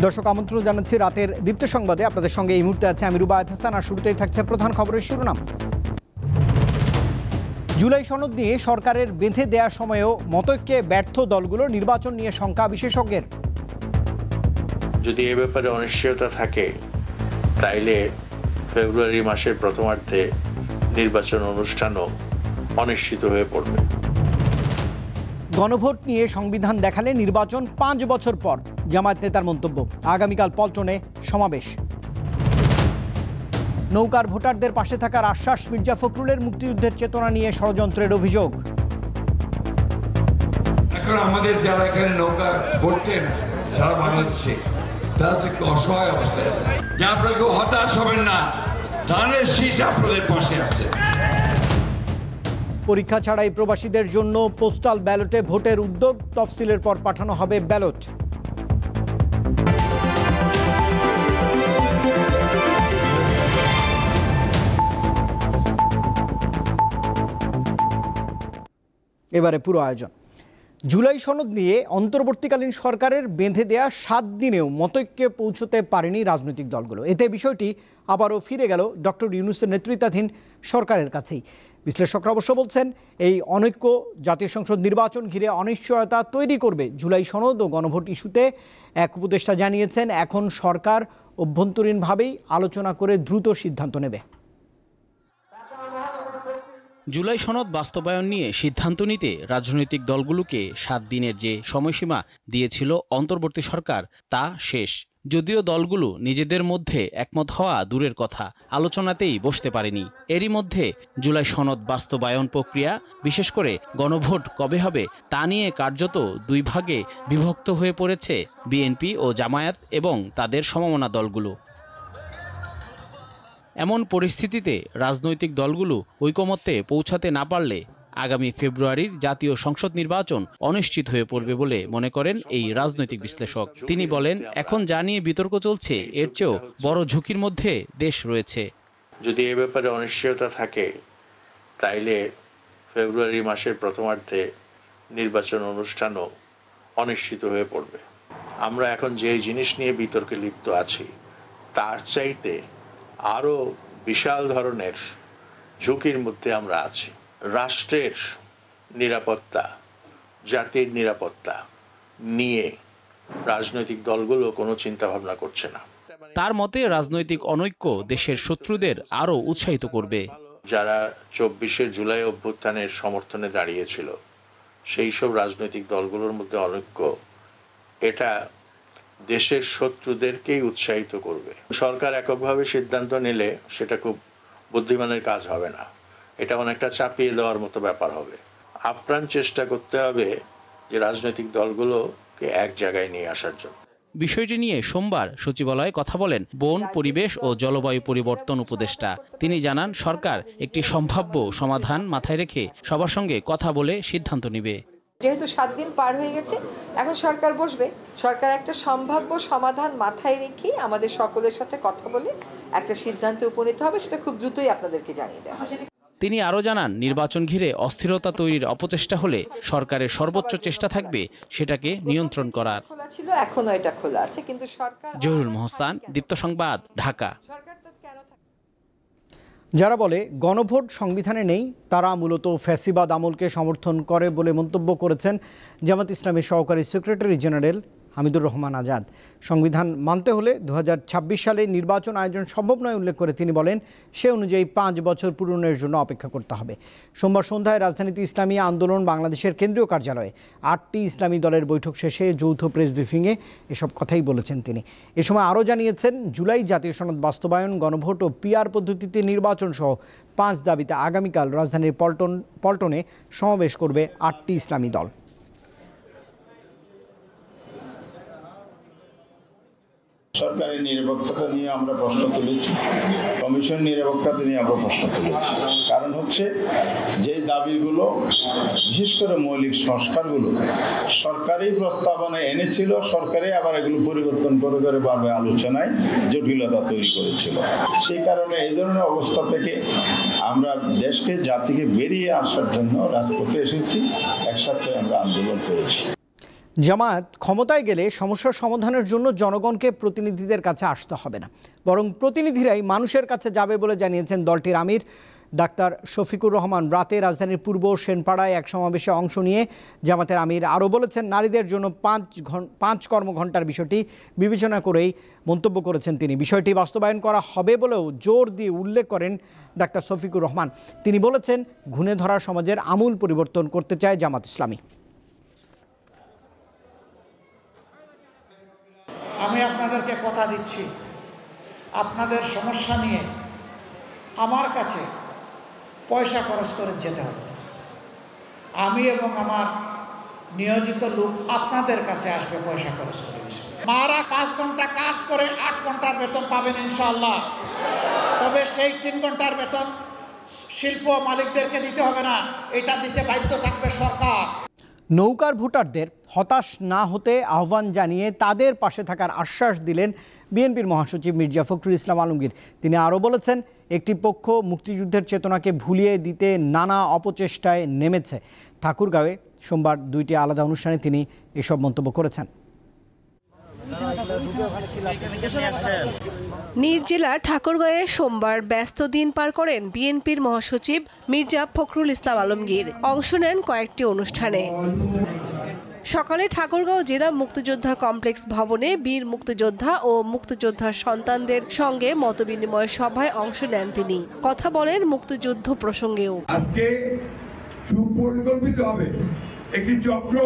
দর্শক আমন্ত্রণ জানাচ্ছি রাতের দীপ্ত সংবাদে। আপনাদের সঙ্গে এই মুহূর্তে আছে আমি রুবায়েত হাসান। আর শুরুতেই থাকছে প্রধান খবরের শিরোনাম। জুলাই সনদ নিয়ে সরকারের বেঁধে দেওয়ার সময়েও মতৈক্যে ব্যর্থ দলগুলোর নির্বাচন নিয়ে শঙ্কা বিশেষজ্ঞের। যদি এ ব্যাপারে অনিশ্চয়তা থাকে তাইলে ফেব্রুয়ারি মাসের প্রথমার্ধে নির্বাচন অনুষ্ঠানও অনিশ্চিত হয়ে পড়বে। গণভোট নিয়ে সংবিধান দেখালে নির্বাচন 5 বছর পর, জামায়াত নেতার মন্তব্য। আগামীকাল পল্টনে সমাবেশ। নৌকার ভোটারদের পাশে থাকার আশ্বাস মির্জা ফখরুলের। মুক্তিযুদ্ধের চেতনা নিয়ে ষড়যন্ত্রের অভিযোগ। এখন আমাদের যারা এখানে নৌকা ভরতেন সারা বাংলাদেশে, তারা তো একটু অসহায় অবস্থায় আছে। যে আপনারা কেউ হতাশ হবেন না, ধানের শীষ আপনাদের পাশে আছে। পরীক্ষা ছাড়াই প্রবাসীদের জন্য পোস্টাল ব্যালটে ভোটের উদ্যোগ। তফসিলের পর পাঠানো হবে ব্যালট। এবারে পুরো আয়োজন। জুলাই সনদ নিয়ে অন্তর্বর্তীকালীন সরকারের বেঁধে দেয়া 7 দিনেও মতৈক্যে পৌঁছতে পারেনি রাজনৈতিক দলগুলো। এতে বিষয়টি আবারও ফিরে গেল ডক্টর ইউনূসের নেতৃত্বাধীন সরকারের কাছেই। বিশ্লেষকরা অবশ্য বলছেন, এই অনৈক্য জাতীয় সংসদ নির্বাচন ঘিরে অনিশ্চয়তা তৈরি করবে। জুলাই সনদ ও গণভোট ইস্যুতে এক উপদেষ্টা জানিয়েছেন, এখন সরকার অভ্যন্তরীণভাবেই আলোচনা করে দ্রুত সিদ্ধান্ত নেবে। জুলাই সনদ বাস্তবায়ন নিয়ে সিদ্ধান্ত নিতে রাজনৈতিক দলগুলোকে 7 দিনের যে সময়সীমা দিয়েছিল অন্তর্বর্তী সরকার, তা শেষ। যদিও দলগুলো নিজেদের মধ্যে একমত হওয়া দূরের কথা, আলোচনাতেই বসতে পারেনি। এরই মধ্যে জুলাই সনদ বাস্তবায়ন প্রক্রিয়া, বিশেষ করে গণভোট কবে হবে তা নিয়ে কার্যত 2 ভাগে বিভক্ত হয়ে পড়েছে বিএনপি ও জামায়াত এবং তাদের সমমনা দলগুলো। এমন পরিস্থিতিতে রাজনৈতিক দলগুলো ঐকমত্যে পৌঁছাতে না পারলে আগামী ফেব্রুয়ারির জাতীয় সংসদ নির্বাচন অনিশ্চিত হয়ে পড়বে বলে মনে করেন এই রাজনৈতিক বিশ্লেষক। তিনি বলেন, এখন যা নিয়ে বিতর্ক চলছে এর চেয়েও বড় ঝুঁকির মধ্যে দেশ রয়েছে। যদি এ ব্যাপারে অনিশ্চয়তা থাকে তাইলে ফেব্রুয়ারি মাসের প্রথমার্ধে নির্বাচন অনুষ্ঠানও অনিশ্চিত হয়ে পড়বে। আমরা এখন যে জিনিস নিয়ে বিতর্কে লিপ্ত আছি তার চাইতে আরও বিশাল ধরনের ঝুঁকির মধ্যে আমরা আছি। রাষ্ট্রের নিরাপত্তা, জাতির নিরাপত্তা নিয়ে রাজনৈতিক দলগুলো কোনো চিন্তা ভাবনা করছে না। তার মতে রাজনৈতিক অনৈক্য দেশের শত্রুদের আরও উৎসাহিত করবে। যারা 24শে জুলাই অভ্যুত্থানের সমর্থনে দাঁড়িয়েছিল সেই সব রাজনৈতিক দলগুলোর মধ্যে অনৈক্য, এটা দেশের শত্রুদেরকেই উৎসাহিত করবে। সরকার এককভাবে সিদ্ধান্ত নিলে সেটা খুব বুদ্ধিমানের কাজ হবে না, এটা অনেকটা চাপিয়ে দেওয়ার মতো ব্যাপার হবে। আপ্রাণ চেষ্টা করতে হবে যে রাজনৈতিক দলগুলোকে এক জায়গায় নিয়ে আসার জন্য। বিষয়টি নিয়ে সোমবার সচিবালয়ে কথা বলেন বন, পরিবেশ ও জলবায়ু পরিবর্তন উপদেষ্টা। তিনি জানান, সরকার একটি সম্ভাব্য সমাধান মাথায় রেখে সবার সঙ্গে কথা বলে সিদ্ধান্ত নেবে। যেহেতু 7 দিন পার হয়ে গেছে, এখন সরকার বসবে, সরকার একটা সম্ভাব্য সমাধান মাথায় রেখে আমাদের সকলের সাথে কথা বলে একটা সিদ্ধান্তে উপনীত হবে, সেটা খুব দ্রুতই আপনাদেরকে জানিয়ে দেওয়া হবে। তিনি আরও জানান, নির্বাচন ঘিরে অস্থিরতা তৈরির অপচেষ্টা হলে সরকারের সর্বোচ্চ চেষ্টা থাকবে সেটাকে নিয়ন্ত্রণ করার। খোলা ছিল, এখনো এটা খোলা আছে, কিন্তু সরকার। জহুরুল মোহসান, দীপ্ত সংবাদ, ঢাকা। যারা বলে গণভোট সংবিধানে নেই, তারা মূলত ফ্যাসিবাদ আমলকে সমর্থন করে বলে মন্তব্য করেছেন জামাত ইসলামের সহকারী সেক্রেটারি জেনারেল হামিদুর রহমান আজাদ। সংবিধান মানতে হলে 2026 সালে নির্বাচন আয়োজন সম্ভব নয় উল্লেখ করে তিনি বলেন, সে অনুযায়ী 5 বছর পূরণের জন্য অপেক্ষা করতে হবে। সোমবার সন্ধ্যায় রাজধানীতে ইসলামী আন্দোলন বাংলাদেশের কেন্দ্রীয় কার্যালয়ে 8টি ইসলামী দলের বৈঠক শেষে যৌথ প্রেস ব্রিফিংয়ে এসব কথাই বলেছেন তিনি। এ সময় আরও জানিয়েছেন, জুলাই জাতীয় সনদ বাস্তবায়ন, গণভোট ও পিআর পদ্ধতিতে নির্বাচন সহ 5 দাবিতে আগামীকাল রাজধানীর পল্টনে সমাবেশ করবে 8টি ইসলামী দল। সরকারের নিরপেক্ষতা নিয়ে আমরা প্রশ্ন তুলেছি, কমিশন নিরপেক্ষতা নিয়ে আমরা প্রশ্ন তুলেছি। কারণ হচ্ছে যে দাবিগুলো, বিশেষ করে মৌলিক সংস্কারগুলো সরকারি প্রস্তাবনায় এনেছিল, সরকারে আবার এগুলো পরিবর্তন করে করে বারবার আলোচনায় জটিলতা তৈরি করেছিল। সেই কারণে এই ধরনের অবস্থা থেকে আমরা দেশকে, জাতিকে বেরিয়ে আসার জন্য রাজপথে এসেছি, একসাথে আমরা আন্দোলন করেছি। জামায়াত ক্ষমতায় গেলে সমস্যার সমাধানের জন্য জনগণকে প্রতিনিধিদের কাছে আসতে হবে না, বরং প্রতিনিধিরাই মানুষের কাছে যাবে বলে জানিয়েছেন দলটির আমির ডাক্তার শফিকুর রহমান। রাতে রাজধানীর পূর্ব সেনপাড়ায় এক সমাবেশে অংশ নিয়ে জামাতের আমির আরও বলেছেন, নারীদের জন্য 5 কর্মঘণ্টার বিষয়টি বিবেচনা করেই মন্তব্য করেছেন তিনি। বিষয়টি বাস্তবায়ন করা হবে বলেও জোর দিয়ে উল্লেখ করেন ডাক্তার শফিকুর রহমান। তিনি বলেছেন, ঘুণে ধরা সমাজের আমূল পরিবর্তন করতে চায় জামাত ইসলামী। আমি আপনাদেরকে কথা দিচ্ছি, আপনাদের সমস্যা নিয়ে আমার কাছে পয়সা খরচ করে যেতে হবে না। আমি এবং আমার নিয়োজিত লোক আপনাদের কাছে আসবে পয়সা খরচ করে। মারা 5 ঘন্টা কাজ করে 8 ঘন্টার বেতন পাবেন ইনশাআল্লাহ। তবে সেই 3 ঘন্টার বেতন শিল্প মালিকদেরকে দিতে হবে না, এটা দিতে বাধ্য থাকবে সরকার। নৌকার ভোটারদের হতাশ না হতে আহ্বান জানিয়ে তাদের পাশে থাকার আশ্বাস দিলেন বিএনপির মহাসচিব মির্জা ফখরুল ইসলাম আলমগীর। তিনি আরও বলেছেন, একটি পক্ষ মুক্তিযুদ্ধের চেতনাকে ভুলিয়ে দিতে নানা অপচেষ্টায় নেমেছে। ঠাকুরগাঁওয়ে সোমবার 2টি আলাদা অনুষ্ঠানে তিনি এসব মন্তব্য করেছেন। নিজ জেলার ঠাকুরগাঁয়ে সোমবার ব্যস্ত দিন পার করেন বিএনপির মহাসচিব মির্জা ফখরুল ইসলাম আলমগীর। অংশ নেন কয়েকটি অনুষ্ঠানে। সকালে ঠাকুরগাঁও জেলা মুক্তিযোদ্ধা কমপ্লেক্স ভবনে বীর মুক্তিযোদ্ধা ও মুক্তিযোদ্ধার সন্তানদের সঙ্গে মতবিনিময় সভায় অংশ নেন তিনি। কথা বলেন মুক্তিযুদ্ধ প্রসঙ্গেও। আজকে সুপরিকল্পিত হবে একটি চক্র,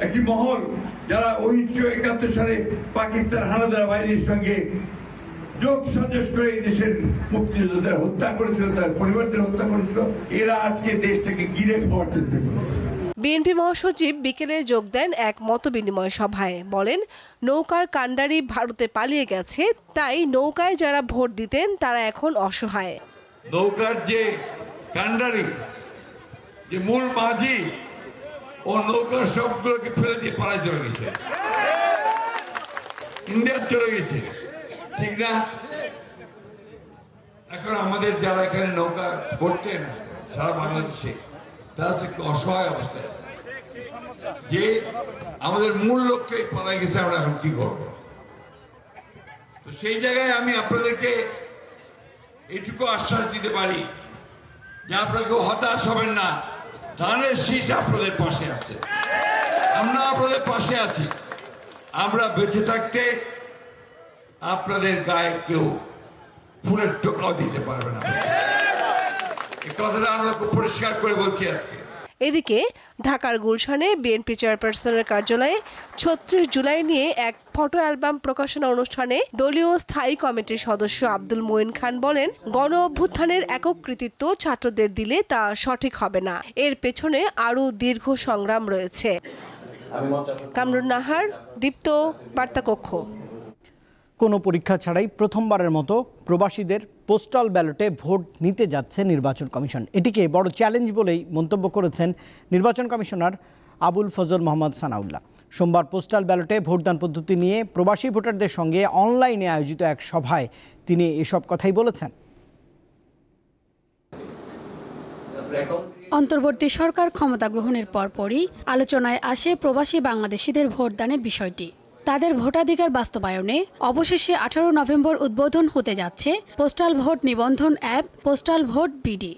একটি মহল, যারা 1971 সালে পাকিস্তান হানাদার বাহিনীর সঙ্গে যোগ সাজস করে এই দেশের মুক্তিযোদ্ধাদের হত্যা করেছিল, তার পরিবারদের হত্যা করেছিল, এরা আজকে দেশটাকে ঘিরে খাওয়ার চেষ্টা করছে। বিএনপি মহাসচিব বিকেলে যোগ দেন এক মতবিনিময় সভায়। বলেন, নৌকার কাণ্ডারি ভারতে পালিয়ে গেছে, তাই নৌকায় যারা ভোট দিতেন তারা এখন অসহায়। নৌকার যে কাণ্ডারি, যে মূল মাঝি, ও নৌকার সবগুলোকে ফেলে দিয়ে পালায় চলে গেছে, ইন্ডিয়া চলে গেছে, ঠিক না? এখন আমাদের যারা এখানে নৌকা করতে না সারা বাংলাদেশে, তারা তো একটু অসহায় অবস্থায় আছে, যে আমাদের মূল লক্ষ্যে পালাই গেছে, আমরা এখন কি করবো? তো সেই জায়গায় আমি আপনাদেরকে এটুকু আশ্বাস দিতে পারি যে আপনারা কেউ হতাশ হবেন না। ধানের শীষ আপনাদের পাশে আছে, আমরা আপনাদের পাশে আছি। আমরা বেঁচে থাকতে আপনাদের গায়ে কেউ ফুলের টোকাও দিতে পারবে না, এই কথাটা আমরা খুব পরিষ্কার করে বলছি আজকে। এদিকে ঢাকার গুলশানে বিএনপি চেয়ারপারসনের কার্যালয়ে 36 জুলাই নিয়ে এক ফটো অ্যালবাম প্রকাশনা অনুষ্ঠানে দলীয় স্থায়ী কমিটির সদস্য আব্দুল মঈন খান বলেন, গণ অভ্যুত্থানের একক কৃতিত্ব ছাত্রদের দিলে তা সঠিক হবে না, এর পেছনে আরও দীর্ঘ সংগ্রাম রয়েছে। কামরুন নাহার, দীপ্ত, বার্তাকক্ষ। কোনো পরীক্ষা ছাড়াই প্রথমবারের মতো প্রবাসীদের পোস্টাল ব্যালটে ভোট নিতে যাচ্ছে নির্বাচন কমিশন। এটিকে বড় চ্যালেঞ্জ বলেই মন্তব্য করেছেন নির্বাচন কমিশনার আবুল ফজল মোহাম্মদ সানাউল্লাহ। সোমবার পোস্টাল ব্যালটে ভোটদান পদ্ধতি নিয়ে প্রবাসী ভোটারদের সঙ্গে অনলাইনে আয়োজিত এক সভায় তিনি এসব কথাই বলেছেন। অন্তর্বর্তী সরকার ক্ষমতা গ্রহণের পরপরই আলোচনায় আসে প্রবাসী বাংলাদেশিদের ভোটদানের বিষয়টি। তাদের ভোটাধিকার বাস্তবায়নে অবশেষে 18 নভেম্বর উদ্বোধন হতে যাচ্ছে পোস্টাল ভোট নিবন্ধন অ্যাপ পোস্টাল ভোট বিডি।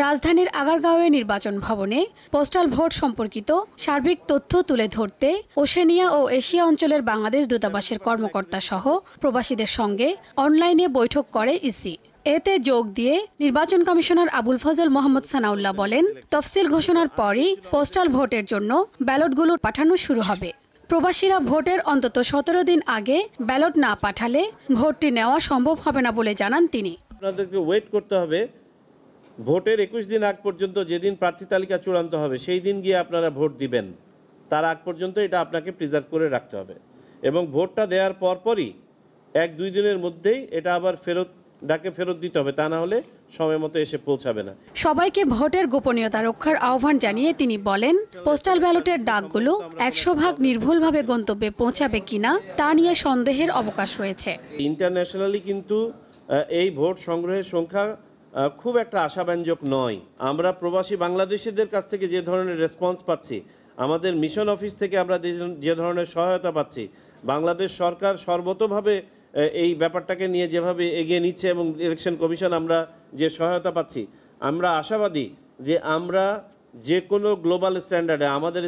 রাজধানীর আগারগাঁওয়ে নির্বাচন ভবনে পোস্টাল ভোট সম্পর্কিত সার্বিক তথ্য তুলে ধরতে ওশেনিয়া ও এশিয়া অঞ্চলের বাংলাদেশ দূতাবাসের কর্মকর্তা সহ প্রবাসীদের সঙ্গে অনলাইনে বৈঠক করে ইসি। এতে যোগ দিয়ে নির্বাচন কমিশনার আবুল ফজল মোহাম্মদ সানাউল্লাহ বলেন, তফসিল ঘোষণার পরই পোস্টাল ভোটের জন্য ব্যালটগুলো পাঠানো শুরু হবে। প্রবাসীরা ভোটের অন্তত 17 দিন আগে ব্যালট না পাঠালে ভোটটি নেওয়া সম্ভব হবে না বলে জানান তিনি। আপনাদেরকে ওয়েট করতে হবে ভোটের 21 দিন আগ পর্যন্ত, যেদিন প্রার্থী তালিকা চূড়ান্ত হবে সেই দিন গিয়ে আপনারা ভোট দিবেন। তার আগ পর্যন্ত এটা আপনাকে প্রিজার্ভ করে রাখতে হবে এবং ভোটটা দেওয়ার পরপরই 1-2 দিনের মধ্যেই এটা আবার ফেরত দিতে হবে, তা না হলে সময় মতো এসে পৌঁছাবে না। সবাইকে ভোটের গোপনীয়তা রক্ষার আহ্বান জানিয়ে তিনি বলেন, পোস্টাল ব্যালটের ডাকগুলো 100% নির্ভুলভাবে গন্তব্যে পৌঁছাবে কিনা তা নিয়ে সন্দেহের অবকাশ রয়েছে। ইন্টারন্যাশনালি কিন্তু এই ভোট সংগ্রহের সংখ্যা খুব একটা আশাব্যঞ্জক নয়। আমরা প্রবাসী বাংলাদেশিদের কাছ থেকে যে ধরনের রেসপন্স পাচ্ছি, আমাদের মিশন অফিস থেকে আমরা যে ধরনের সহায়তা পাচ্ছি, বাংলাদেশ সরকার সর্বতোভাবে এই ব্যাপারটাকে নিয়ে যেভাবে এগিয়ে নিচ্ছে এবং ইলেকশন কমিশন আমরা যে সহায়তা পাচ্ছি, আমরা আশাবাদী যে আমরা যে কোনো গ্লোবাল স্ট্যান্ডার্ডে আমাদের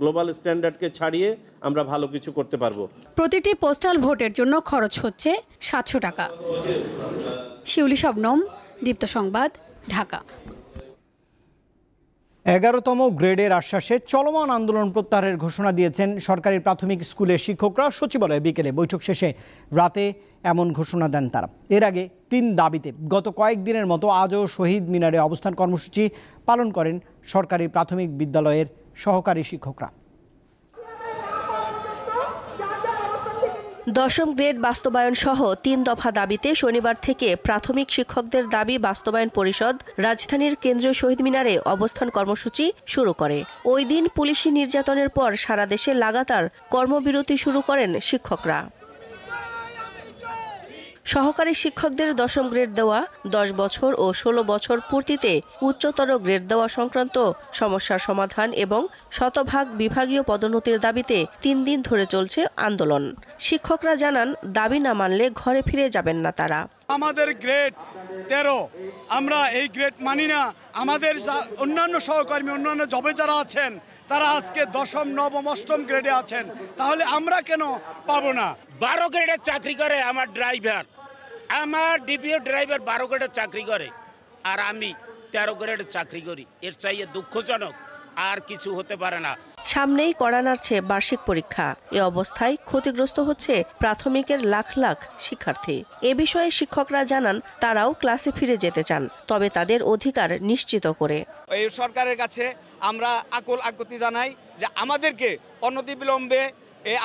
গ্লোবাল স্ট্যান্ডার্ডকে ছাড়িয়ে আমরা ভালো কিছু করতে পারবো। প্রতিটি পোস্টাল ভোটের জন্য খরচ হচ্ছে 700 টাকা। শিউলি শবনম, দীপ্ত সংবাদ, ঢাকা। 11তম গ্রেডের আশ্বাসে চলমান আন্দোলন প্রত্যাহারের ঘোষণা দিয়েছেন সরকারি প্রাথমিক স্কুলের শিক্ষকরা। সচিবালয়ে বিকেলে বৈঠক শেষে রাতে এমন ঘোষণা দেন তারা। এর আগে 3 দাবিতে গত কয়েকদিনের মতো আজও শহীদ মিনারে অবস্থান কর্মসূচি পালন করেন সরকারি প্রাথমিক বিদ্যালয়ের সহকারী শিক্ষকরা। 10ম গ্রেড বাস্তবায়ন সহ 3 দফা দাবিতে শনিবার থেকে প্রাথমিক শিক্ষকদের দাবি বাস্তবায়ন পরিষদ রাজধানীর কেন্দ্রীয় শহীদ মিনারে অবস্থান কর্মসূচি শুরু করে। ওই দিন পুলিশি নির্যাতনের পর সারা দেশে লাগাতার কর্মবিরতি শুরু করেন শিক্ষকরা। সহকারী শিক্ষকদের 10ম গ্রেড দেওয়া, 10 বছর ও 16 বছর পূর্তিতে উচ্চতর গ্রেড দেওয়া সংক্রান্ত সমস্যার সমাধান এবং শতভাগ বিভাগীয় পদোন্নতির দাবিতে 3 দিন ধরে চলছে আন্দোলন। শিক্ষকরা জানান, দাবি না মানলে ঘরে ফিরে যাবেন না তারা। আমাদের গ্রেড 13, আমরা এই গ্রেড মানি না। আমাদের অন্যান্য সহকর্মী, অন্যান্য জবে যারা আছেন তারা আজকে 10ম, 9ম, 8ম গ্রেডে আছেন, তাহলে আমরা কেন পাবো না? 12 গ্রেডের চাকরি করে আমার ড্রাইভার, আমার ডিপিও ড্রাইভার 12 গ্রেডের চাকরি করে, আর আমি 13 গ্রেডের চাকরি করি। এর চাইয়ে দুঃখজনক আর কিছু হতে পারে না। সামনেই কড়া নাড়ছে বার্ষিক পরীক্ষা। এ অবস্থায় ক্ষতিগ্রস্ত হচ্ছে প্রাথমিকের লাখ লাখ শিক্ষার্থী। এ বিষয়ে শিক্ষকরা জানান, তারাও ক্লাসে ফিরে যেতে চান, তবে তাদের অধিকার নিশ্চিত করে। এই সরকারের কাছে আমরা আকুল আকুতি জানাই যে আমাদেরকে অনতিবিলম্বে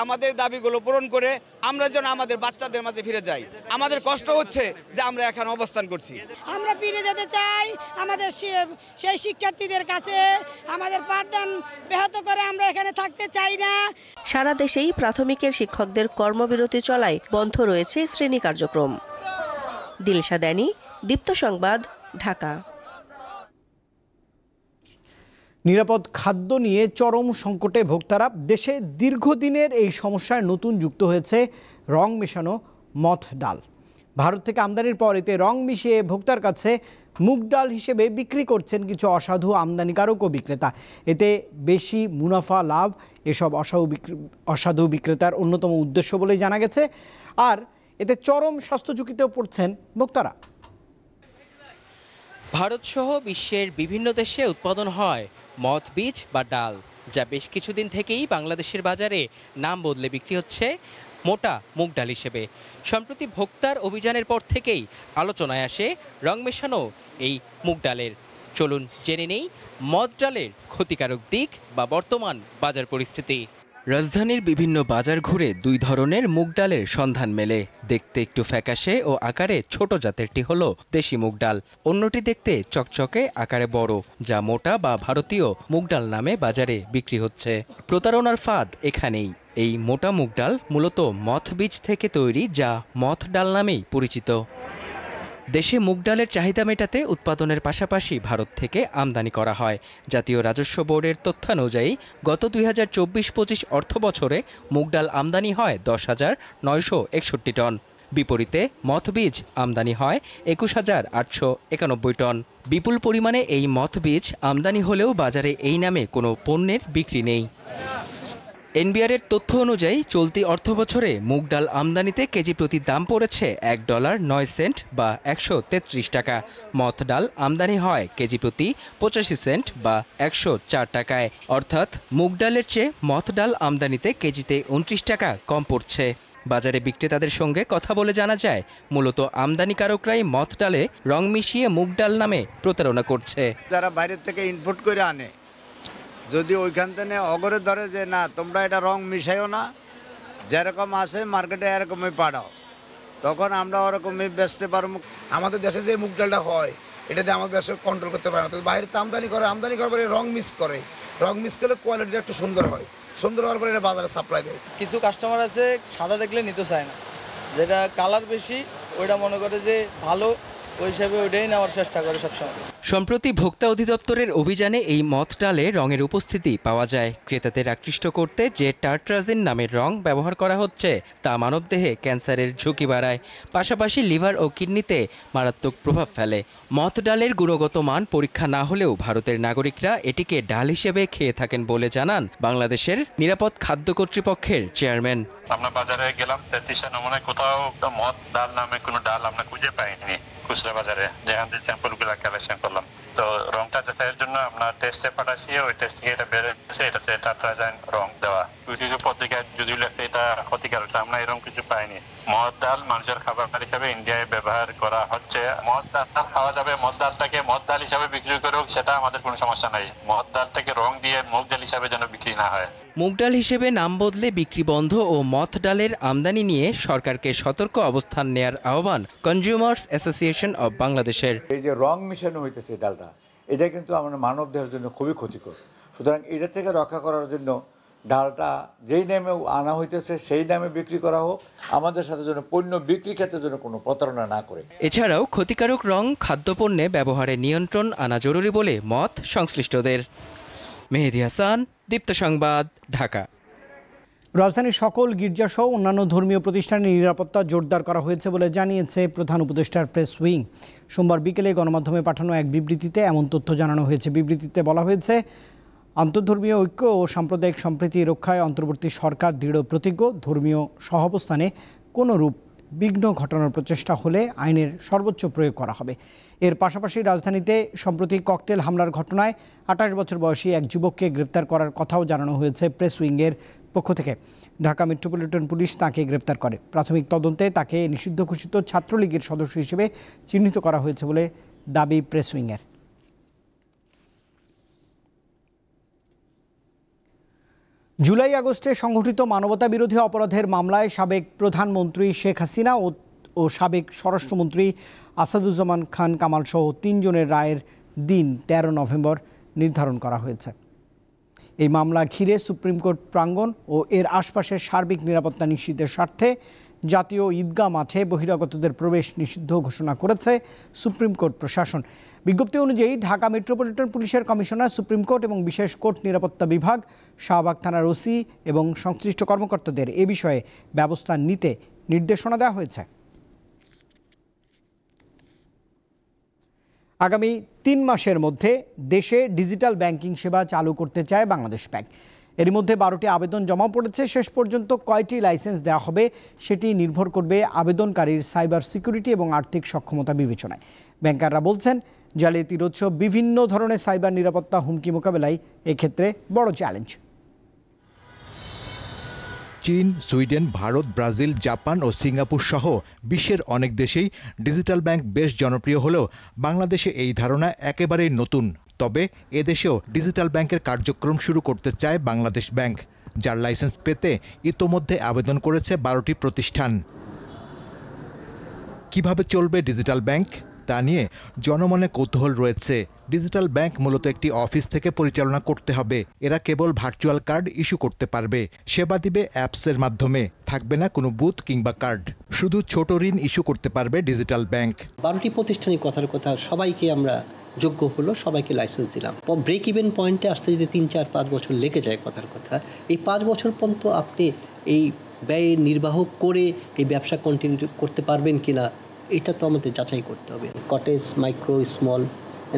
আমাদের দাবিগুলো পূরণ করে আমরা যেন আমাদের বাচ্চাদের মাঝে ফিরে যাই। আমাদের কষ্ট হচ্ছে যে আমরা এখানে অবস্থান করছি। আমরা ফিরে যেতে চাই আমাদের সেই শিক্ষার্থীদের কাছে। আমাদের পাঠদান ব্যাহত করে আমরা এখানে থাকতে চাই না। সারা দেশেই প্রাথমিকের শিক্ষকদের কর্মবিরতি চলায় বন্ধ রয়েছে শ্রেণী কার্যক্রম। দিলশা দানি, দীপ্ত সংবাদ, ঢাকা। নিরাপদ খাদ্য নিয়ে চরম সংকটে ভোক্তারা। দেশে দীর্ঘদিনের এই সমস্যায় নতুন যুক্ত হয়েছে রং মেশানো মথ ডাল। ভারত থেকে আমদানির পর এতে রং মিশিয়ে ভোক্তার কাছে মুগ ডাল হিসেবে বিক্রি করছেন কিছু অসাধু আমদানিকারক ও বিক্রেতা। এতে বেশি মুনাফা লাভ এসব অসাধু বিক্রেতার অন্যতম উদ্দেশ্য বলেই জানা গেছে। আর এতে চরম স্বাস্থ্য ঝুঁকিতেও পড়ছেন ভোক্তারা। ভারতসহ বিশ্বের বিভিন্ন দেশে উৎপাদন হয় মথ বীজ বা ডাল, যা বেশ কিছুদিন থেকেই বাংলাদেশের বাজারে নাম বদলে বিক্রি হচ্ছে মোটা মুগ ডাল হিসেবে। সম্প্রতি ভোক্তার অভিযানের পর থেকেই আলোচনায় আসে রং মেশানো এই মুগ ডালের। চলুন জেনে নেই মথ ডালের ক্ষতিকারক দিক বা বর্তমান বাজার পরিস্থিতি। রাজধানীর বিভিন্ন বাজার ঘুরে 2 ধরনের মুগ ডালের সন্ধান মেলে। দেখতে একটু ফ্যাকাশে ও আকারে ছোট জাতেরটি হলো দেশি মুগ ডাল, অন্যটি দেখতে চকচকে আকারে বড়, যা মোটা বা ভারতীয় মুগ ডাল নামে বাজারে বিক্রি হচ্ছে। প্রতারণার ফাঁদ এখানেই। এই মোটা মুগ ডাল মূলত মথ বীজ থেকে তৈরি, যা মথ ডাল নামেই পরিচিত। দেশে মুগ ডালের চাহিদা মেটাতে উৎপাদনের পাশাপাশি ভারত থেকে আমদানি করা হয়। জাতীয় রাজস্ব বোর্ডের তথ্যানুযায়ী গত 2024-25 অর্থবছরে মুগ ডাল আমদানি হয় 10,961 টন। বিপরীতে মথ বীজ আমদানি হয় 21,891 টন। বিপুল পরিমাণে এই মথ বীজ আমদানি হলেও বাজারে এই নামে কোনো পণ্যের বিক্রি নেই। এনবিআরের তথ্য অনুযায়ী চলতি অর্থবছরে মুগ ডাল আমদানিতে কেজি প্রতি দাম পড়েছে $1.09 বা 133 টাকা। মথ ডাল আমদানি হয় কেজি প্রতি 85 সেন্ট বা 104 টাকায়। অর্থাৎ মুগ ডালের চেয়ে মথ ডাল আমদানিতে কেজিতে 29 টাকা কম পড়ছে। বাজারে বিক্রেতাদের সঙ্গে কথা বলে জানা যায়, মূলত আমদানিকারকরাই মথ ডালে রং মিশিয়ে মুগ ডাল নামে প্রতারণা করছে। যারা বাইরের থেকে ইনপুট করে আনে, যদি ওইখান থেকে অগরে ধরে যে না তোমরা এটা রং মিশাইও না, যেরকম আছে মার্কেটে এরকমই পাঠাও, তখন আমরা ওরকমই বেচতে পারবো। আমাদের দেশে যে মুগ ডালটা হয় এটাতে আমাদের দেশে কন্ট্রোল করতে পারে না। তো বাইরে তো আমদানি করার পরে রং মিস করে, রং মিস করলে কোয়ালিটিটা একটু সুন্দর হয়, সুন্দর হওয়ার পরে এটা বাজারে সাপ্লাই দেয়। কিছু কাস্টমার আছে সাদা দেখলে নিতে চায় না, যেটা কালার বেশি ওইটা মনে করে যে ভালো, ওই হিসাবে ওইটাই নেওয়ার চেষ্টা করে সবসময়। সম্প্রতি ভোক্তা অধিদপ্তরের অভিযানে এই মদ ডালে রঙের উপস্থিতি পাওয়া যায়। ক্রেতাদের আকৃষ্ট করতে যে টার্ট্রাজিন নামের রং ব্যবহার করা হচ্ছে তা মানবদেহে ক্যান্সারের ঝুঁকি বাড়ায়, পাশাপাশি লিভার ও কিডনিতে মারাত্মক প্রভাব ফেলে। মদ ডালের গুণগত মান পরীক্ষা না হলেও ভারতের নাগরিকরা এটিকে ডাল হিসেবে খেয়ে থাকেন বলে জানান বাংলাদেশের নিরাপদ খাদ্য কর্তৃপক্ষের চেয়ারম্যান। আমরা বাজারে গেলাম, 33 নমুনায় কোথাও মদ ডাল নামে কোনো ডাল আমরা খুঁজে পাইনি খুচরা বাজারে, যেখান থেকে স্যাম্পলগুলো কালেকশন করলাম। তো রংটা যাচাইয়ের জন্য আমরা টেস্টে পাঠাচ্ছি, ওই টেস্ট থেকে এটা বের হয়েছে এটা টার্ট্রাজাইন রং দেওয়া। কিছু পত্রিকায় যদিও লেখছে এটা ক্ষতিকারক, আমরা এরকম কিছু পাইনি। মদ ডাল মানুষের খাবার হিসাবে ইন্ডিয়ায় ব্যবহার করা হচ্ছে। মদ ডাল খাওয়া যাবে, মদ ডালটাকে মদ ডাল হিসাবে বিক্রি করুক, সেটা আমাদের কোনো সমস্যা নাই। মদ ডালটাকে রং দিয়ে মুগ ডাল হিসাবে যেন বিক্রি না হয়। মুগ ডাল হিসেবে নাম বদলে বিক্রি বন্ধ ও মদ ডালের আমদানি নিয়ে সরকারকে সতর্ক অবস্থান নেয়ার আহ্বান কনজিউমার্স অ্যাসোসিয়েশন অব বাংলাদেশের। এই যে রং মিশানো হইতেছে ডালটা, এটা কিন্তু আমাদের মানব দেহের জন্য খুবই ক্ষতিকর। সুতরাং এটা থেকে রক্ষা করার জন্য ডালটা যেই নামে আনা হইতেছে সেই নামে বিক্রি করা হোক, আমাদের সাথে যেন পণ্য বিক্রি ক্ষেত্রে যেন কোনো প্রতারণা না করে। এছাড়াও ক্ষতিকারক রং খাদ্যপণ্যে ব্যবহারে নিয়ন্ত্রণ আনা জরুরি বলে মত সংশ্লিষ্টদের। মেহেদী হাসান, দীপ্ত সংবাদ, ঢাকা। রাজধানীর সকল গির্জাসহ অন্যান্য ধর্মীয় প্রতিষ্ঠানের নিরাপত্তা জোরদার করা হয়েছে বলে জানিয়েছে প্রধান উপদেষ্টার প্রেস উইং। সোমবার বিকেলে গণমাধ্যমে পাঠানো এক বিবৃতিতে এমন তথ্য জানানো হয়েছে। বিবৃতিতে বলা হয়েছে, আন্তঃধর্মীয় ঐক্য ও সাম্প্রদায়িক সম্প্রীতি রক্ষায় অন্তর্বর্তী সরকার দৃঢ় প্রতিজ্ঞ। ধর্মীয় সহাবস্থানে কোনো রূপ বিঘ্ন ঘটানোর প্রচেষ্টা হলে আইনের সর্বোচ্চ প্রয়োগ করা হবে। এর পাশাপাশি রাজধানীতে সম্প্রতি ককটেল হামলার ঘটনায় 28 বছর বয়সী এক যুবককে গ্রেপ্তার করার কথাও জানানো হয়েছে প্রেস উইংয়ের পক্ষ থেকে। ঢাকা মেট্রোপলিটন পুলিশ তাকে গ্রেপ্তার করে। প্রাথমিক তদন্তে তাকে নিষিদ্ধ ঘোষিত ছাত্রলীগের সদস্য হিসেবে চিহ্নিত করা হয়েছে বলে দাবি প্রেস উইংয়ের। জুলাই আগস্টে সংঘটিত মানবতাবিরোধী অপরাধের মামলায় সাবেক প্রধানমন্ত্রী শেখ হাসিনা ও সাবেক স্বরাষ্ট্রমন্ত্রী আসাদুজ্জামান খান কামাল সহ 3 জনের রায়ের দিন 13 নভেম্বর নির্ধারণ করা হয়েছে। এই মামলা ঘিরে সুপ্রিম কোর্ট প্রাঙ্গণ ও এর আশপাশের সার্বিক নিরাপত্তা নিশ্চিতের স্বার্থে জাতীয় ঈদগাহ মাঠে বহিরাগতদের প্রবেশ নিষিদ্ধ ঘোষণা করেছে সুপ্রিম কোর্ট প্রশাসন। বিজ্ঞপ্তি অনুযায়ী ঢাকা মেট্রোপলিটন পুলিশের কমিশনার, সুপ্রিম কোর্ট এবং বিশেষ কোর্ট নিরাপত্তা বিভাগ, শাহবাগ থানার ওসি এবং সংশ্লিষ্ট কর্মকর্তাদের এ বিষয়ে ব্যবস্থা নিতে নির্দেশনা দেওয়া হয়েছে। আগামী 3 মাসের মধ্যে দেশে ডিজিটাল ব্যাংকিং সেবা চালু করতে চায় বাংলাদেশ ব্যাংক। এর মধ্যে 12টি আবেদন জমা পড়েছে। শেষ পর্যন্ত কয়টি লাইসেন্স দেওয়া হবে সেটি নির্ভর করবে আবেদনকারীর সাইবার সিকিউরিটি এবং আর্থিক সক্ষমতা বিবেচনায়। ব্যাংকাররা বলছেন, জালিয়াতি রোধসহ বিভিন্ন ধরনের সাইবার নিরাপত্তা হুমকি মোকাবেলায় এক্ষেত্রে বড় চ্যালেঞ্জ। চীন, সুইডেন, ভারত, ব্রাজিল, জাপান ও সিঙ্গাপুর সহ বিশ্বের অনেক দেশেই ডিজিটাল ব্যাংক বেশ জনপ্রিয় হলেও বাংলাদেশে এই ধারণা একেবারেই নতুন। তবে এদেশেও ডিজিটাল ব্যাংকের কার্যক্রম শুরু করতে চায় বাংলাদেশ ব্যাংক, যার লাইসেন্স পেতে ইতোমধ্যে আবেদন করেছে 12টি প্রতিষ্ঠান। কিভাবে চলবে ডিজিটাল ব্যাংক তা নিয়ে জনমনে কৌতূহল রয়েছে। ডিজিটাল ব্যাংক মূলত একটি অফিস থেকে পরিচালনা করতে হবে। এরা কেবল ভার্চুয়াল কার্ড ইস্যু করতে পারবে। সেবা দিবে অ্যাপসের মাধ্যমে, থাকবে না কোনো বুথ কিংবা কার্ড। শুধু ছোট ঋণ ইস্যু করতে পারবে ডিজিটাল ব্যাংক। 12টি প্রতিষ্ঠানই কথার কথা সবাইকে আমরা যোগ্য হলো, সবাইকে লাইসেন্স দিলাম। ব্রেক ইভেন পয়েন্টে আসতে যদি 3, 4, 5 বছর লেগে যায় কথার কথা, এই 5 বছর পর্যন্ত আপনি এই ব্যয় নির্বাহ করে এই ব্যবসা কন্টিনিউ করতে পারবেন কিনা এটা তো আমাদের যাচাই করতে হবে। কটেজ, মাইক্রো, স্মল,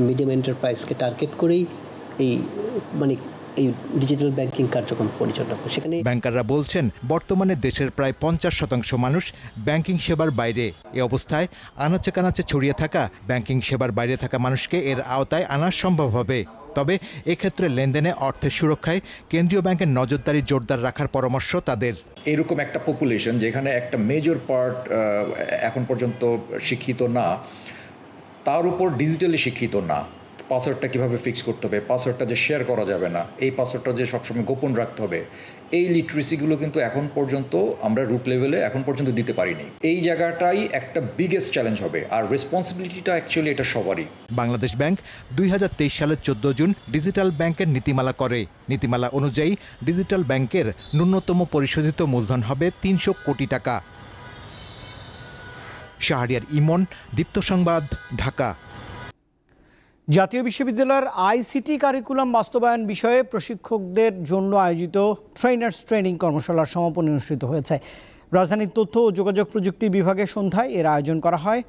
মিডিয়াম এন্টারপ্রাইজকে টার্গেট করেই এই ডিজিটাল ব্যাংকিং কার্যক্রম পরিচালনা করে। সেখানে ব্যাংকাররা বলছেন, বর্তমানে দেশের প্রায় 50% মানুষ ব্যাংকিং সেবার বাইরে। এ অবস্থায় আনাচে কানাচে ছড়িয়ে থাকা ব্যাংকিং সেবার বাইরে থাকা মানুষকে এর আওতায় আনা সম্ভব হবে। তবে এক্ষেত্রে লেনদেনে অর্থের সুরক্ষায় কেন্দ্রীয় ব্যাংকের নজরদারি জোরদার রাখার পরামর্শ তাদের। এরকম একটা পপুলেশন যেখানে একটা মেজর পার্ট এখন পর্যন্ত শিক্ষিত না, তার উপর ডিজিটালি শিক্ষিত না, পাসওয়ার্ডটা কীভাবে ফিক্স করতে হবে, পাসওয়ার্ডটা যে শেয়ার করা যাবে না, এই পাসওয়ার্ডটা যে সবসময় গোপন রাখতে হবে, এই লিটারেসিগুলো কিন্তু এখন পর্যন্ত আমরা রুট লেভেলে এখন পর্যন্ত দিতে পারিনি। এই জায়গাটাই একটা বিগেস্ট চ্যালেঞ্জ হবে, আর রেসপন্সিবিলিটিটা অ্যাকচুয়ালি এটা সবারই। বাংলাদেশ ব্যাংক 2023 সালের 14 জুন ডিজিটাল ব্যাংকের নীতিমালা করে। নীতিমালা অনুযায়ী ডিজিটাল ব্যাংকের ন্যূনতম পরিশোধিত মূলধন হবে 300 কোটি টাকা। শাহরিয়ার ইমন, দীপ্ত সংবাদ, ঢাকা। জাতীয় বিশ্ববিদ্যালয়ের আইসিটি কারিকুলাম বাস্তবায়ন বিষয়ে প্রশিক্ষকদের জন্য আয়োজিত ট্রেনার্স ট্রেনিং কর্মশালার সমাপনী অনুষ্ঠিত হয়েছে। রাজধানীর তথ্য ও যোগাযোগ প্রযুক্তি বিভাগের সন্ধ্যায় এর আয়োজন করা হয়।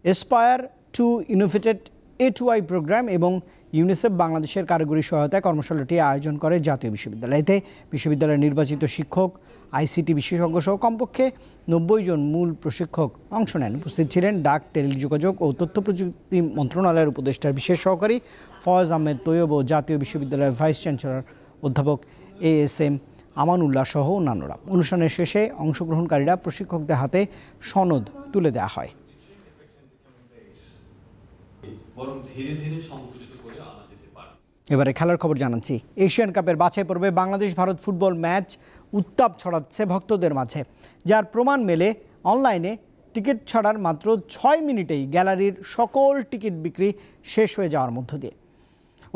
Aspire to Innovate A2I programme এবং ইউনিসেফ বাংলাদেশের কারিগরি সহায়তায় কর্মশালাটি আয়োজন করে জাতীয় বিশ্ববিদ্যালয়। এতে বিশ্ববিদ্যালয়ের নির্বাচিত শিক্ষক, আইসিটি বিশেষজ্ঞ সহ কমপক্ষে 90 জন মূল প্রশিক্ষক অংশ নেন। উপস্থিত ছিলেন ডাক, টেলিযোগাযোগ ও তথ্য প্রযুক্তি মন্ত্রণালয়ের উপদেষ্টার বিশেষ সহকারী ফয়েজ আহমেদ তৈয়ব ও জাতীয় বিশ্ববিদ্যালয়ের ভাইস চ্যান্সেলর অধ্যাপক ASM আমানুল্লাহ সহ অন্যান্যরা। অনুষ্ঠানের শেষে অংশগ্রহণকারীরা প্রশিক্ষকদের হাতে সনদ তুলে দেওয়া হয়। এবারে খেলার খবর জানাচ্ছি। এশিয়ান কাপের বাছাই পর্বে বাংলাদেশ ভারত ফুটবল ম্যাচ উত্তাপ ছড়াচ্ছে ভক্তদের মাঝে, যার প্রমাণ মেলে অনলাইনে টিকিট ছাড়ার মাত্র 6 মিনিটেই গ্যালারির সকল টিকিট বিক্রি শেষ হয়ে যাওয়ার মধ্য দিয়ে।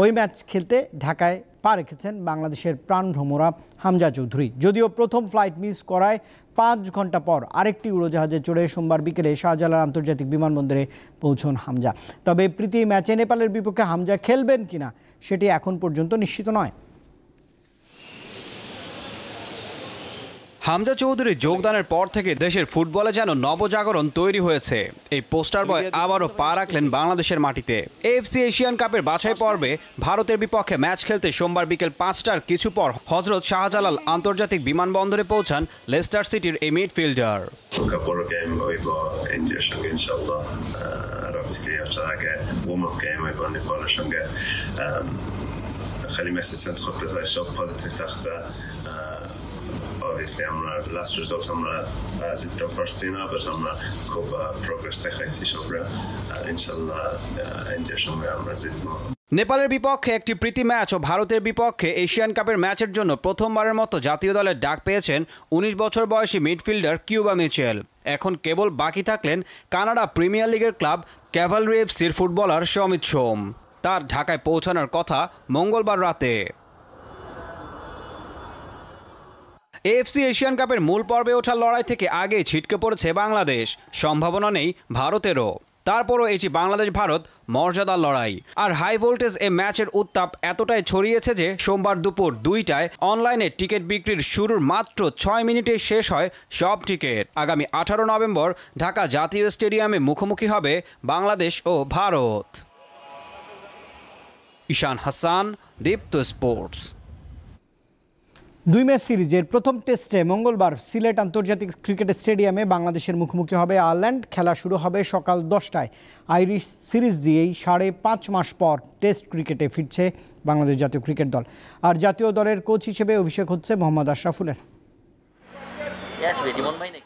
ওই ম্যাচ খেলতে ঢাকায় পা রেখেছেন বাংলাদেশের প্রাণভ্রমরা হামজা চৌধুরী। যদিও প্রথম ফ্লাইট মিস করায় 5 ঘন্টা পর আরেকটি উড়োজাহাজে চড়ে সোমবার বিকেলে শাহজালাল আন্তর্জাতিক বিমানবন্দরে পৌঁছন হামজা। তবে প্রীতি ম্যাচে নেপালের বিপক্ষে হামজা খেলবেন কিনা সেটি এখন পর্যন্ত নিশ্চিত নয়। হামজা চৌধুরীর যোগদানের পর থেকে দেশের ফুটবলে যেন নবজাগরণ তৈরি হয়েছে। এই পোস্টার বয় আবারও পা রাখলেন বাংলাদেশের মাটিতে। এএফসি এশিয়ান কাপের বাছাই পর্বে ভারতের বিপক্ষে ম্যাচ খেলতে সোমবার বিকেল 5টার কিছু পর হজরত শাহজালাল আন্তর্জাতিক বিমানবন্দরে পৌঁছান লেস্টার সিটির এই মিডফিল্ডার। Obviously আমরা লাস্ট রিজাল্ট আমরা জিততাম ফার্স্ট দিন, বাট আমরা খুব প্রোগ্রেস দেখাইছি সবরা। ইনশাআল্লাহ ইন্ডিয়ার সঙ্গে আমরা জিতবো। নেপালের বিপক্ষে একটি প্রীতি ম্যাচ ও ভারতের বিপক্ষে এশিয়ান কাপের ম্যাচের জন্য প্রথমবারের মতো জাতীয় দলের ডাক পেয়েছেন 19 বছর বয়সী মিডফিল্ডার কিউবা মিচেল। এখন কেবল বাকি থাকলেন কানাডা প্রিমিয়ার লিগের ক্লাব ক্যাভালরি এফসির ফুটবলার সমিত সোম। তার ঢাকায় পৌঁছানোর কথা মঙ্গলবার রাতে। এএফসি এশিয়ান কাপের মূল পর্বে ওঠার লড়াই থেকে আগে ছিটকে পড়েছে বাংলাদেশ। সম্ভাবনা নেই ভারতেরও। তারপরও এটি বাংলাদেশ ভারত মর্যাদার লড়াই। আর হাই ভোল্টেজ এ ম্যাচের উত্তাপ এতটাই ছড়িয়েছে যে সোমবার দুপুর 2টায় অনলাইনে টিকিট বিক্রির শুরুর মাত্র 6 মিনিটে শেষ হয় সব টিকিট। আগামী 18 নভেম্বর ঢাকা জাতীয় স্টেডিয়ামে মুখোমুখি হবে বাংলাদেশ ও ভারত। ঈশান হাসান, দীপ্ত স্পোর্টস। 2 ম্যাচ সিরিজের প্রথম টেস্টে মঙ্গলবার সিলেট আন্তর্জাতিক ক্রিকেট স্টেডিয়ামে বাংলাদেশের মুখোমুখি হবে আয়ারল্যান্ড। খেলা শুরু হবে সকাল 10টায়। আইরিশ সিরিজ দিয়েই 5.5 মাস পর টেস্ট ক্রিকেটে ফিরছে বাংলাদেশ জাতীয় ক্রিকেট দল। আর জাতীয় দলের কোচ হিসেবে অভিষেক হচ্ছে মোহাম্মদ আশরাফুলের।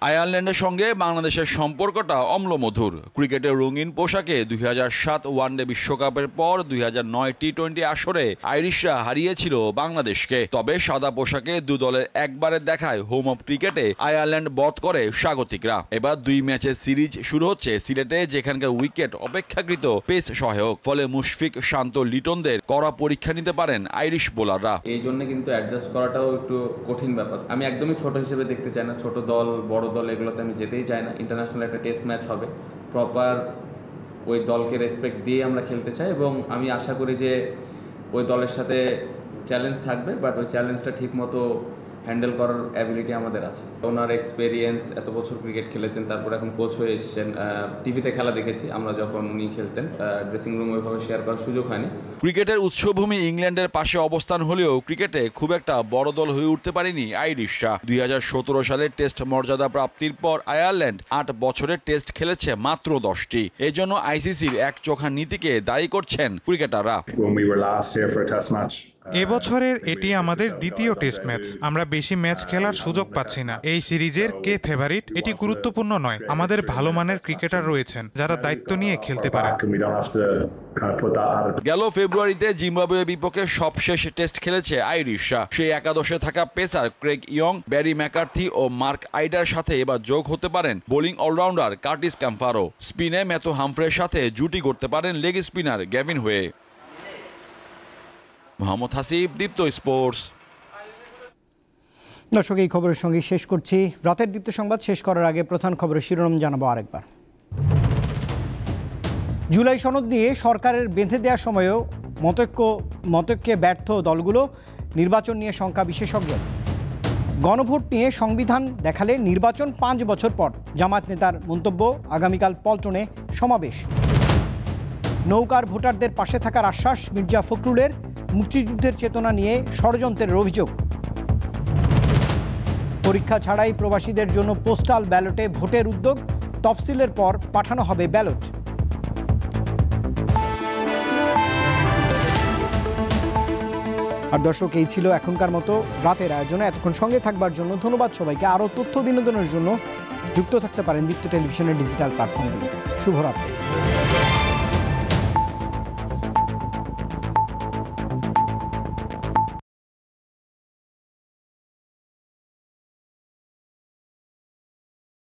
আয়ারল্যান্ডের সঙ্গে বাংলাদেশের সম্পর্কটা অম্লমধুর। ক্রিকেটের রঙিন পোশাকে 2007 ওয়ানডে বিশ্বকাপের পর 2009 টি-20 আসরে আইরিশরা হারিয়েছিল বাংলাদেশকে। তবে সাদা পোশাকে দু দলের একবারের দেখায় হোম অফ ক্রিকেটে আয়ারল্যান্ড বধ করে স্বাগতিকরা। এবার 2 ম্যাচের সিরিজ শুরু হচ্ছে সিলেটে, যেখানকার উইকেট অপেক্ষাকৃত পেস সহায়ক। ফলে মুশফিক, শান্ত, লিটনদের কড়া পরীক্ষা নিতে পারেন আইরিশ বোলাররা। এই জন্য কিন্তু অ্যাডজাস্ট করাটাও একটু কঠিন ব্যাপার। আমি একদমই ছোট হিসেবে দেখতে চাই না। ছোট দল, বড় দল এগুলোতে আমি যেতেই চাই না। ইন্টারন্যাশনাল একটা টেস্ট ম্যাচ হবে, প্রপার ওই দলকে রেসপেক্ট দিয়ে আমরা খেলতে চাই এবং আমি আশা করি যে ওই দলের সাথে চ্যালেঞ্জ থাকবে, বাট ওই চ্যালেঞ্জটা ঠিক মতো হ্যান্ডেল করার অ্যাবিলিটি আমাদের আছে। ওনার এক্সপেরিয়েন্স, এত বছর ক্রিকেট খেলেছেন, তারপর এখন কোচ হয়ে এসেছেন। টিভিতে খেলা দেখেছি আমরা যখন উনি খেলতেন, ড্রেসিং রুম ওইভাবে শেয়ার করার সুযোগ হয়নি। ক্রিকেটের উৎসভূমি ইংল্যান্ডের পাশে অবস্থান হলেও ক্রিকেটে খুব একটা বড় দল হয়ে উঠতে পারেনি আইরিশরা। 2017 সালে টেস্ট মর্যাদা প্রাপ্তির পর আয়ারল্যান্ড 8 বছরের টেস্ট খেলেছে মাত্র 10টি। এজন্য আইসিসির এক চোখা নীতিকে দায়ী করছেন ক্রিকেটাররা। এবছরের এটি আমাদের দ্বিতীয় টেস্ট ম্যাচ। আমরা বেশি ম্যাচ খেলার সুযোগ পাচ্ছি না। এই সিরিজের কে ফেভারিট এটি গুরুত্বপূর্ণ নয়। আমাদের ভালো মানের ক্রিকেটার রয়েছেন যারা দায়িত্ব নিয়ে খেলতে পারেন। গেল ফেব্রুয়ারিতে জিম্বাবুয়ের বিপক্ষে সবশেষ টেস্ট খেলেছে আইরিশরা। সেই একাদশে থাকা pacer Craig Young, Barry McCarthy ও মার্ক আইডার সাথে এবার যোগ হতে পারেন বোলিং অলরাউন্ডার কার্টিস ক্যাম্পারো। স্পিনে ম্যাথু হামফ্রের সাথে জুটি করতে পারেন leg spinner Gavin Hoey. Mohammad Hasib, Deepto Sports. দর্শক, এই খবরের সঙ্গে শেষ করছি রাতের দীপ্ত সংবাদ। শেষ করার আগে প্রধান খবরের শিরোনাম জানাবো আরেকবার। জুলাই সনদ নিয়ে সরকারের বেঁধে দেওয়ার সময়েও মতৈক্যে ব্যর্থ দলগুলো নির্বাচন নিয়ে শঙ্কা বিশেষজ্ঞ। গণভোট নিয়ে সংবিধান দেখালে নির্বাচন 5 বছর পর, জামায়াত নেতার মন্তব্য। আগামীকাল পল্টনে সমাবেশ। নৌকার ভোটারদের পাশে থাকার আশ্বাস মির্জা ফখরুলের। মুক্তিযুদ্ধের চেতনা নিয়ে ষড়যন্ত্রের অভিযোগ। পরীক্ষা ছাড়াই প্রবাসীদের জন্য পোস্টাল ব্যালটে ভোটের উদ্যোগ। তফসিলের পর পাঠানো হবে ব্যালট। আর দর্শক, এই ছিল এখনকার মতো রাতের আয়োজনে। এতক্ষণ সঙ্গে থাকবার জন্য ধন্যবাদ সবাইকে। আরও তথ্য বিনোদনের জন্য যুক্ত থাকতে পারেন দীপ্ত টেলিভিশনের ডিজিটাল প্ল্যাটফর্মগুলিতে। শুভরাত্রি।